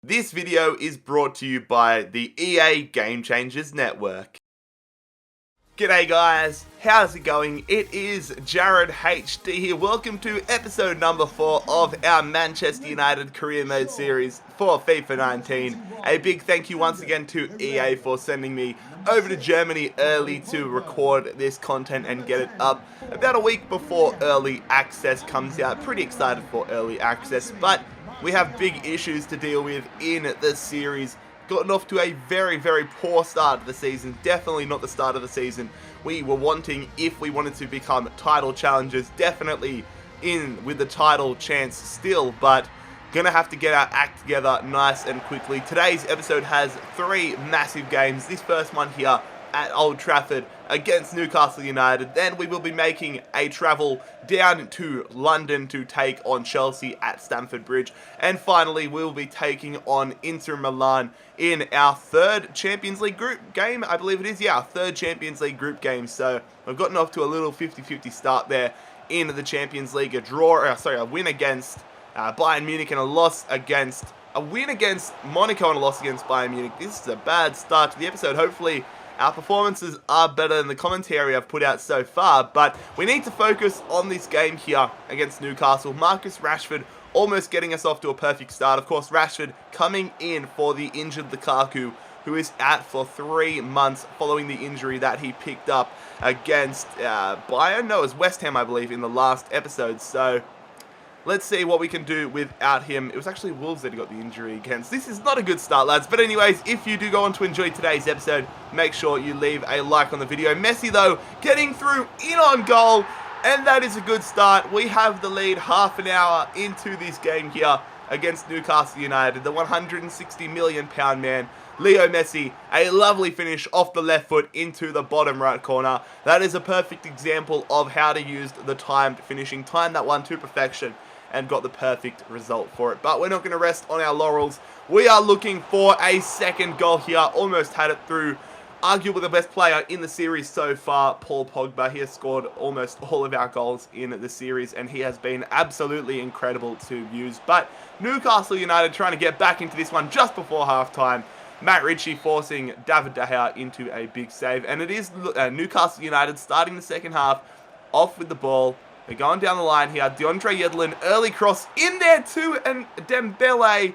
This video is brought to you by the EA Game Changers Network. G'day guys, how's it going? It is JarradHD here. Welcome to episode number 4 of our Manchester United Career Mode series for FIFA 19. A big thank you once again to EA for sending me over to Germany early to record this content and get it up about a week before early access comes out. Pretty excited for early access, but we have big issues to deal with in the series. Gotten off to a very poor start of the season. Definitely not the start of the season we were wanting if we wanted to become title challengers. Definitely in with the title chance still, but gonna have to get our act together nice and quickly. Today's episode has 3 massive games. This first one here at Old Trafford against Newcastle United. Then we will be making a travel down to London to take on Chelsea at Stamford Bridge. And finally, we will be taking on Inter Milan in our 3rd Champions League group game, I believe it is. Yeah, our 3rd Champions League group game. So we've gotten off to a little 50-50 start there in the Champions League. A win against Bayern Munich and a win against Monaco and a loss against Bayern Munich. This is a bad start to the episode. Hopefully our performances are better than the commentary I've put out so far, but we need to focus on this game here against Newcastle. Marcus Rashford almost getting us off to a perfect start. Of course, Rashford coming in for the injured Lukaku, who is out for 3 months following the injury that he picked up against Bayern. No, it was West Ham, I believe, in the last episode. So let's see what we can do without him. It was actually Wolves that he got the injury against. This is not a good start, lads. But anyways, if you do go on to enjoy today's episode, make sure you leave a like on the video. Messi, though, getting through in on goal. And that is a good start. We have the lead half an hour into this game here against Newcastle United. The £160 million man, Leo Messi, a lovely finish off the left foot into the bottom right corner. That is a perfect example of how to use the timed finishing. Time that one to perfection and got the perfect result for it. But we're not going to rest on our laurels. We are looking for a second goal here. Almost had it through arguably the best player in the series so far, Paul Pogba. He has scored almost all of our goals in the series, and he has been absolutely incredible to use. But Newcastle United trying to get back into this one just before halftime. Matt Ritchie forcing David De Gea into a big save. And it is Newcastle United starting the second half off with the ball. They're going down the line here. DeAndre Yedlin, early cross in there too. And Dembele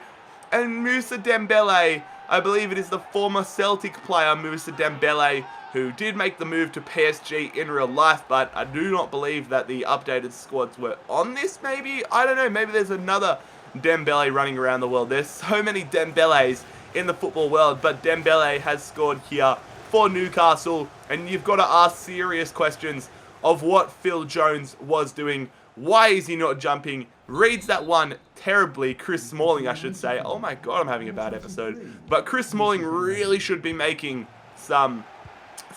and Moussa Dembele. I believe it is the former Celtic player, Moussa Dembele, who did make the move to PSG in real life. But I do not believe that the updated squads were on this, maybe. I don't know. Maybe there's another Dembele running around the world. There's so many Dembeles in the football world, but Dembele has scored here for Newcastle, and you've got to ask serious questions of what Phil Jones was doing. Why is he not jumping? Reads that one terribly. Chris Smalling, I should say. Oh my god, I'm having a bad episode. But Chris Smalling really should be making some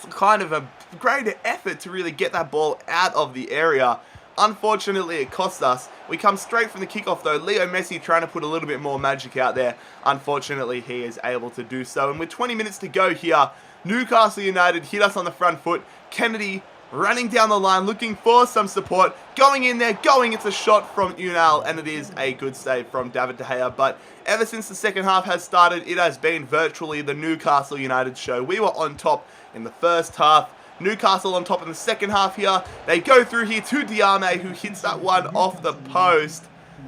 kind of a greater effort to really get that ball out of the area. Unfortunately, it cost us. We come straight from the kickoff, though. Leo Messi trying to put a little bit more magic out there. Unfortunately, he is able to do so. And with 20 minutes to go here, Newcastle United hit us on the front foot. Kennedy running down the line, looking for some support. Going in there, it's a shot from Unal, and it is a good save from David De Gea. But ever since the second half has started, it has been virtually the Newcastle United show. We were on top in the first half. Newcastle on top in the second half here. They go through here to Diame, who hits that one off the post.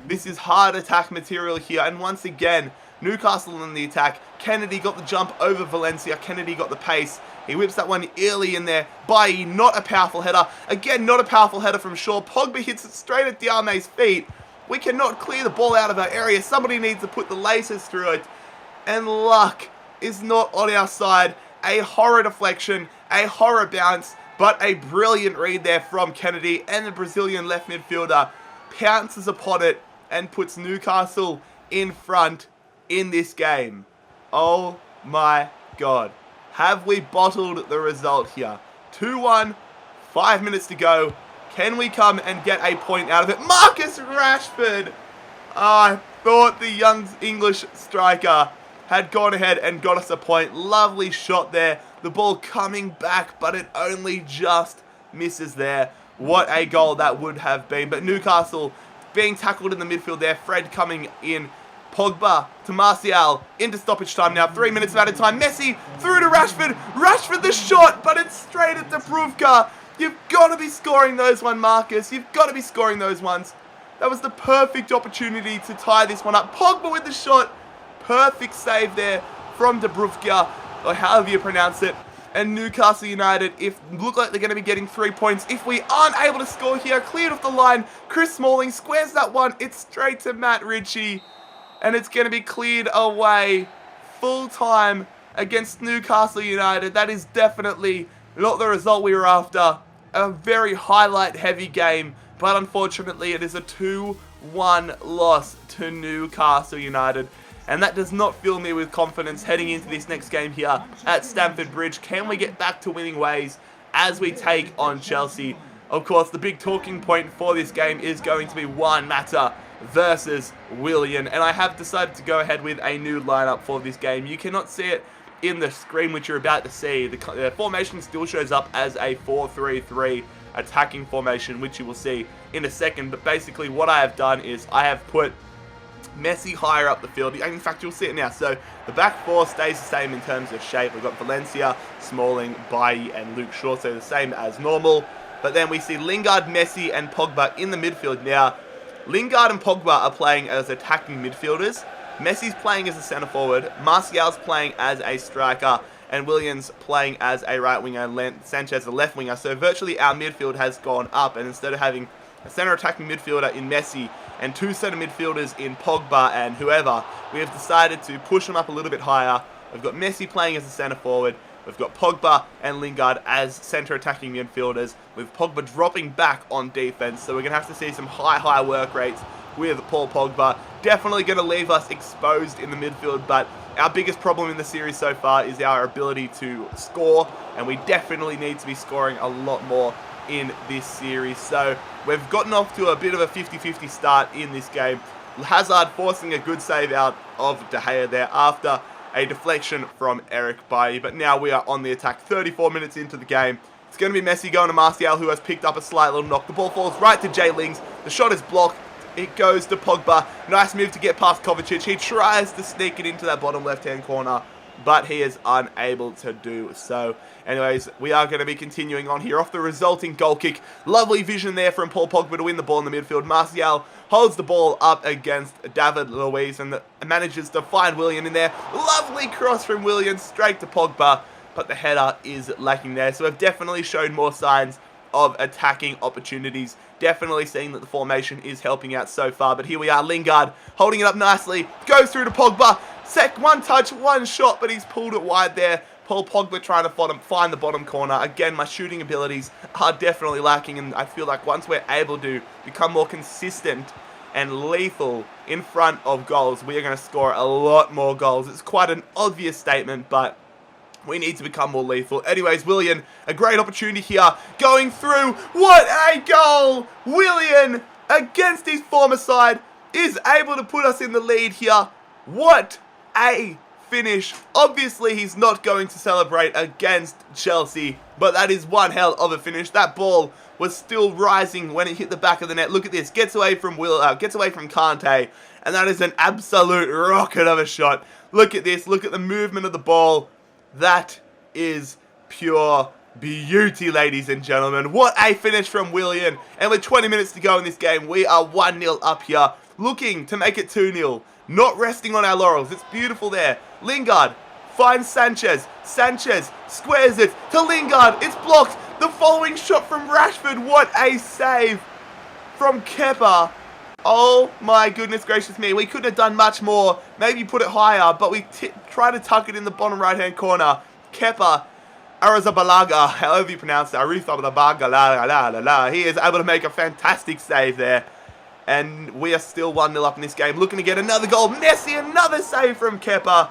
This is hard attack material here. And once again, Newcastle in the attack. Kennedy got the jump over Valencia. Kennedy got the pace. He whips that one early in there. Bailly, not a powerful header. Again, not a powerful header from Shaw. Pogba hits it straight at Diame's feet. We cannot clear the ball out of our area. Somebody needs to put the laces through it. And luck is not on our side. A horror deflection, a horror bounce, but a brilliant read there from Kennedy, and the Brazilian left midfielder pounces upon it and puts Newcastle in front in this game. Oh my god. Have we bottled the result here? 2-1, 5 minutes to go. Can we come and get a point out of it? Marcus Rashford! I thought the young English striker had gone ahead and got us a point. Lovely shot there. The ball coming back, but it only just misses there. What a goal that would have been. But Newcastle being tackled in the midfield there. Fred coming in Pogba to Martial, into stoppage time now, 3 minutes of added time. Messi through to Rashford. Rashford the shot, but it's straight at Dubravka. You've got to be scoring those one, Marcus. You've got to be scoring those ones. That was the perfect opportunity to tie this one up. Pogba with the shot. Perfect save there from Dubravka, or however you pronounce it. And Newcastle United, look like they're going to be getting 3 points. If we aren't able to score here, cleared off the line. Chris Smalling squares that one. It's straight to Matt Ritchie. And it's going to be cleared away full time against Newcastle United. That is definitely not the result we were after. A very highlight-heavy game, but unfortunately it is a 2-1 loss to Newcastle United. And that does not fill me with confidence heading into this next game here at Stamford Bridge. Can we get back to winning ways as we take on Chelsea? Of course, the big talking point for this game is going to be Juan Mata versus Willian. And I have decided to go ahead with a new lineup for this game. You cannot see it in the screen which you're about to see. The formation still shows up as a 4-3-3 attacking formation, which you will see in a second. But basically what I have done is I have put Messi higher up the field. In fact, you'll see it now. So the back four stays the same in terms of shape. We've got Valencia, Smalling, Bailly, and Luke Shaw, so the same as normal. But then we see Lingard, Messi, and Pogba in the midfield. Now, Lingard and Pogba are playing as attacking midfielders. Messi's playing as a centre forward. Martial's playing as a striker. And Willian's playing as a right winger. And Sanchez a left winger. So virtually our midfield has gone up. And instead of having a centre attacking midfielder in Messi and two centre midfielders in Pogba and whoever, we have decided to push them up a little bit higher. We've got Messi playing as a centre forward. We've got Pogba and Lingard as centre attacking midfielders, with Pogba dropping back on defence. So we're going to have to see some high work rates with Paul Pogba. Definitely going to leave us exposed in the midfield, but our biggest problem in the series so far is our ability to score, and we definitely need to be scoring a lot more in this series. So we've gotten off to a bit of a 50-50 start in this game. Hazard forcing a good save out of De Gea there after a deflection from Eric Bailly. But now we are on the attack, 34 minutes into the game. It's going to be Messi going to Martial, who has picked up a slight little knock. The ball falls right to Jay Lings. The shot is blocked. It goes to Pogba. Nice move to get past Kovacic. He tries to sneak it into that bottom left-hand corner, but he is unable to do so. Anyways, we are going to be continuing on here off the resulting goal kick. Lovely vision there from Paul Pogba to win the ball in the midfield. Martial holds the ball up against David Luiz and manages to find Willian in there. Lovely cross from Willian straight to Pogba, but the header is lacking there. So we've definitely shown more signs of attacking opportunities. Definitely seeing that the formation is helping out so far. But here we are, Lingard holding it up nicely. Goes through to Pogba. One touch, one shot, but he's pulled it wide there. Paul Pogba trying to find the bottom corner. Again, my shooting abilities are definitely lacking, and I feel like once we're able to become more consistent and lethal in front of goals, we are going to score a lot more goals. It's quite an obvious statement, but we need to become more lethal. Anyways, Willian, a great opportunity here. Going through. What a goal! Willian, against his former side, is able to put us in the lead here. What a finish. Obviously, he's not going to celebrate against Chelsea, but that is one hell of a finish. That ball was still rising when it hit the back of the net. Look at this. Gets away from Kante, and that is an absolute rocket of a shot. Look at this. Look at the movement of the ball. That is pure beauty, ladies and gentlemen. What a finish from Willian. And with 20 minutes to go in this game, we are 1-0 up here, looking to make it 2-0. Not resting on our laurels. It's beautiful there. Lingard finds Sanchez. Sanchez squares it to Lingard. It's blocked. The following shot from Rashford. What a save from Kepa. Oh my goodness gracious me. We couldn't have done much more. Maybe put it higher, but we try to tuck it in the bottom right hand corner. Kepa Arrizabalaga, however you pronounce it, Arrizabalaga, he is able to make a fantastic save there. And we are still 1-0 up in this game. Looking to get another goal. Messi, another save from Kepa.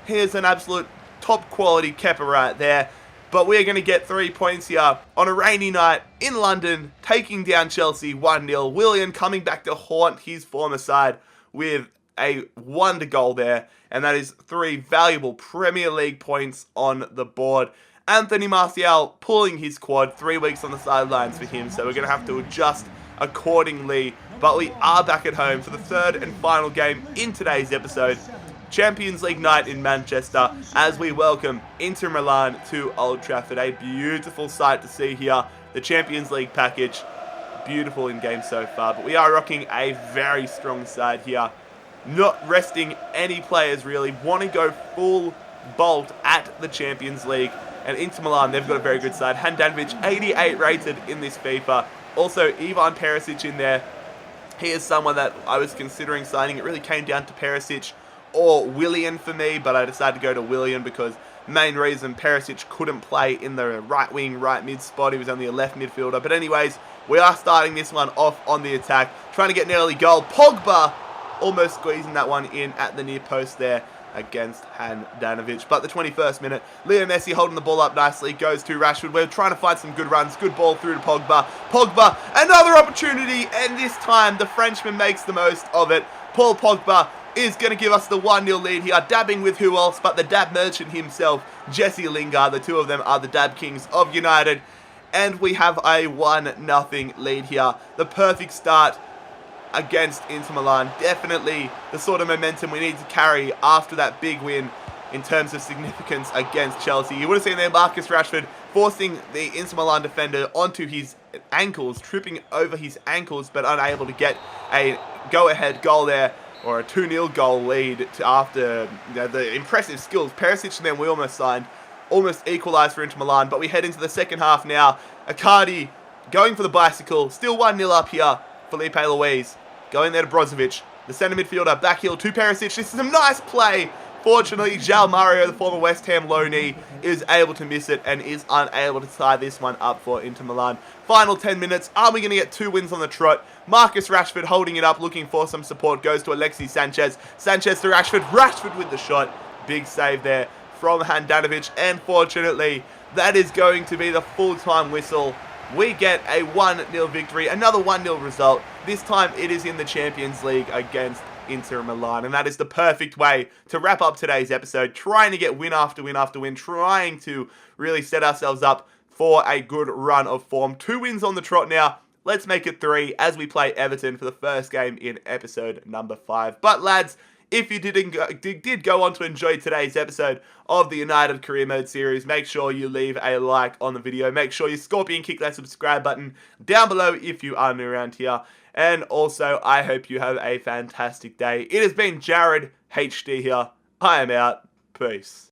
Here's an absolute top quality Kepa right there. But we're going to get 3 points here on a rainy night in London, taking down Chelsea 1-0. Willian coming back to haunt his former side with a wonder goal there. And that is 3 valuable Premier League points on the board. Anthony Martial pulling his quad, 3 weeks on the sidelines for him. So we're going to have to adjust accordingly but we are back at home for the third and final game in today's episode. Champions League night in Manchester as we welcome Inter Milan to Old Trafford. A beautiful sight to see here. The Champions League package, beautiful in game so far, but we are rocking a very strong side here. Not resting any players really, want to go full bolt at the Champions League. And Inter Milan, they've got a very good side. Handanovic, 88 rated in this FIFA. Also, Ivan Perisic in there. He is someone that I was considering signing. It really came down to Perisic or WILLIAN for me, but I decided to go to WILLIAN because main reason Perisic couldn't play in the right wing, right mid spot. He was only a left midfielder. But anyways, we are starting this one off on the attack. Trying to get an early goal. Pogba almost squeezing that one in at the near post there against Handanovic. But the 21st minute, Leo Messi holding the ball up nicely, goes to Rashford. We're trying to find some good runs. Good ball through to Pogba. Pogba, another opportunity, and this time the Frenchman makes the most of it. Paul Pogba is going to give us the 1-0 lead here, dabbing with who else but the dab merchant himself, Jesse Lingard. The two of them are the dab kings of United, and we have a 1-0 lead here. The perfect start against Inter Milan. Definitely the sort of momentum we need to carry after that big win in terms of significance against Chelsea. You would have seen there Marcus Rashford forcing the Inter Milan defender onto his ankles, tripping over his ankles, but unable to get a go-ahead goal there, or a 2-0 goal lead after the impressive skills. Perisic and then we almost signed, almost equalised for Inter Milan, but we head into the second half now. Icardi going for the bicycle, still 1-0 up here. Felipe Luis going there to Brozovic, the centre midfielder, back heel to Perisic. This is some nice play. Fortunately, João Mario, the former West Ham loanee, is able to miss it and is unable to tie this one up for Inter Milan. Final 10 minutes. Are we going to get 2 wins on the trot? Marcus Rashford holding it up, looking for some support. Goes to Alexis Sanchez. Sanchez to Rashford. Rashford with the shot. Big save there from Handanovic. And fortunately, that is going to be the full-time whistle. We get a 1-0 victory. Another 1-0 result. This time it is in the Champions League against Inter Milan, and that is the perfect way to wrap up today's episode, trying to get win after win after win, trying to really set ourselves up for a good run of form. 2 wins on the trot now. Let's make it 3 as we play Everton for the first game in episode number 5. But lads, if you did go on to enjoy today's episode of the United Career Mode series, make sure you leave a like on the video. Make sure you scorpion kick that subscribe button down below if you are new around here. And also, I hope you have a fantastic day. It has been JarradHD here. I am out. Peace.